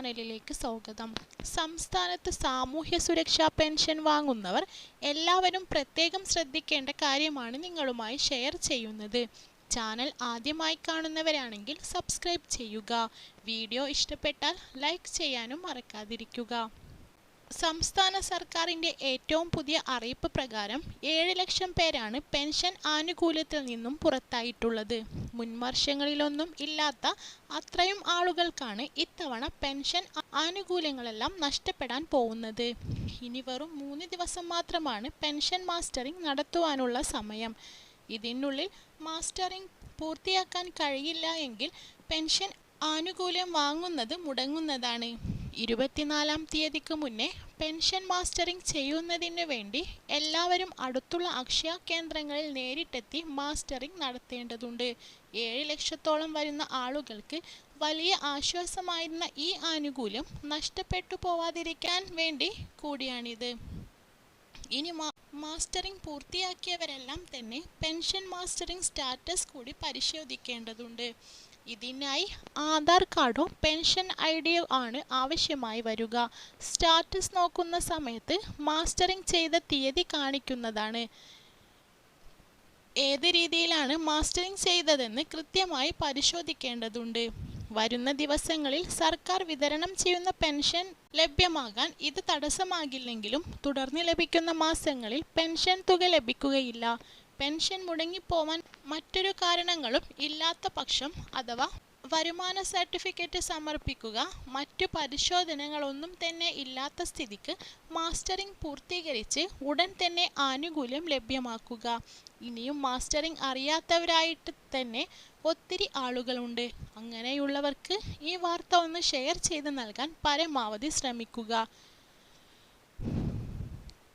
ചാനലിലേക്ക് സ്വാഗതം. സംസ്ഥാനത്ത് സാമൂഹ്യ സുരക്ഷാ പെൻഷൻ വാങ്ങുന്നവർ എല്ലാവരും പ്രത്യേകം ശ്രദ്ധിക്കേണ്ട കാര്യമാണ് നിങ്ങളുമായി ഷെയർ ചെയ്യുന്നത്. ചാനൽ ആദ്യമായി കാണുന്നവരാണെങ്കിൽ സബ്സ്ക്രൈബ് ചെയ്യുക. വീഡിയോ ഇഷ്ടപ്പെട്ടാൽ ലൈക്ക് ചെയ്യാനും മറക്കാതിരിക്കുക. സംസ്ഥാന സർക്കാരിൻ്റെ ഏറ്റവും പുതിയ അറിയിപ്പ് പ്രകാരം 7 ലക്ഷം പേരാണ് പെൻഷൻ ആനുകൂല്യത്തിൽ നിന്നും പുറത്തായിട്ടുള്ളത്. മുൻവർഷങ്ങളിലൊന്നും ഇല്ലാത്ത അത്രയും ആളുകൾക്കാണ് ഇത്തവണ പെൻഷൻ ആനുകൂല്യങ്ങളെല്ലാം നഷ്ടപ്പെടാൻ പോകുന്നത്. ഇനി വെറും 3 ദിവസം മാത്രമാണ് പെൻഷൻ മാസ്റ്ററിംഗ് നടത്തുവാനുള്ള സമയം. ഇതിനുള്ളിൽ മാസ്റ്ററിംഗ് പൂർത്തിയാക്കാൻ കഴിയില്ല എങ്കിൽ പെൻഷൻ ആനുകൂല്യം വാങ്ങുന്നത് മുടങ്ങുന്നതാണ്. 24-ാം തീയതിക്ക് മുന്നേ പെൻഷൻ മാസ്റ്ററിംഗ് ചെയ്യുന്നതിന് വേണ്ടി എല്ലാവരും അടുത്തുള്ള അക്ഷയ കേന്ദ്രങ്ങളിൽ നേരിട്ടെത്തി മാസ്റ്ററിംഗ് നടത്തേണ്ടതുണ്ട്. 7 ലക്ഷത്തോളം വരുന്ന ആളുകൾക്ക് വലിയ ആശ്വാസമായിരുന്ന ഈ ആനുകൂല്യം നഷ്ടപ്പെട്ടു പോവാതിരിക്കാൻ വേണ്ടി കൂടിയാണിത്. ഇനി മാസ്റ്ററിംഗ് പൂർത്തിയാക്കിയവരെല്ലാം തന്നെ പെൻഷൻ മാസ്റ്ററിംഗ് സ്റ്റാറ്റസ് കൂടി പരിശോധിക്കേണ്ടതുണ്ട്. ഇതിനായി ആധാർ കാർഡോ പെൻഷൻ ഐഡിയോ ആണ് ആവശ്യമായി വരിക. സ്റ്റാറ്റസ് നോക്കുന്ന സമയത്ത് മാസ്റ്ററിംഗ് ചെയ്ത തീയതി കാണിക്കുന്നതാണ്. ഏത് രീതിയിലാണ് മാസ്റ്ററിംഗ് ചെയ്തതെന്ന് കൃത്യമായി പരിശോധിക്കേണ്ടതുണ്ട്. വരുന്ന ദിവസങ്ങളിൽ സർക്കാർ വിതരണം ചെയ്യുന്ന പെൻഷൻ ലഭ്യമാകാൻ ഇത് തടസ്സമാകില്ലെങ്കിലും തുടർന്ന് ലഭിക്കുന്ന മാസങ്ങളിൽ പെൻഷൻ തുക ലഭിക്കുകയില്ല. പെൻഷൻ മുടങ്ങിപ്പോവാൻ മറ്റൊരു കാരണങ്ങളും ഇല്ലാത്ത പക്ഷം അഥവാ വരുമാന സർട്ടിഫിക്കറ്റ് സമർപ്പിക്കുക, മറ്റു പരിശോധനകളൊന്നും തന്നെ ഇല്ലാത്ത സ്ഥിതിക്ക് മാസ്റ്ററിംഗ് പൂർത്തീകരിച്ച് ഉടൻ തന്നെ ആനുകൂല്യം ലഭ്യമാക്കുക. ഇനിയും മാസ്റ്ററിംഗ് അറിയാത്തവരായിട്ട് തന്നെ ഒത്തിരി ആളുകളുണ്ട്. അങ്ങനെയുള്ളവർക്ക് ഈ വാർത്ത ഒന്ന് ഷെയർ ചെയ്ത് നൽകാൻ പരമാവധി ശ്രമിക്കുക.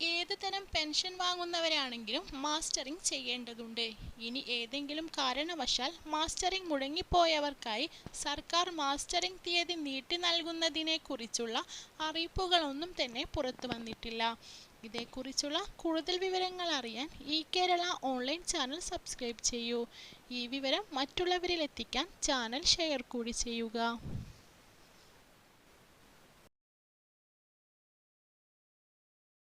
ഏത് തരം പെൻഷൻ വാങ്ങുന്നവരാണെങ്കിലും മാസ്റ്ററിംഗ് ചെയ്യേണ്ടതുണ്ട്. ഇനി ഏതെങ്കിലും കാരണവശാൽ മാസ്റ്ററിംഗ് മുടങ്ങിപ്പോയവർക്കായി സർക്കാർ മാസ്റ്ററിംഗ് തീയതി നീട്ടി നൽകുന്നതിനെ കുറിച്ചുള്ള അറിയിപ്പുകളൊന്നും തന്നെ പുറത്തു വന്നിട്ടില്ല. ഇതേക്കുറിച്ചുള്ള കൂടുതൽ വിവരങ്ങൾ അറിയാൻ കേരള ഓൺലൈൻ ചാനൽ സബ്സ്ക്രൈബ് ചെയ്യൂ. ഈ വിവരം മറ്റുള്ളവരിലെത്തിക്കാൻ ചാനൽ ഷെയർ കൂടി ചെയ്യുക.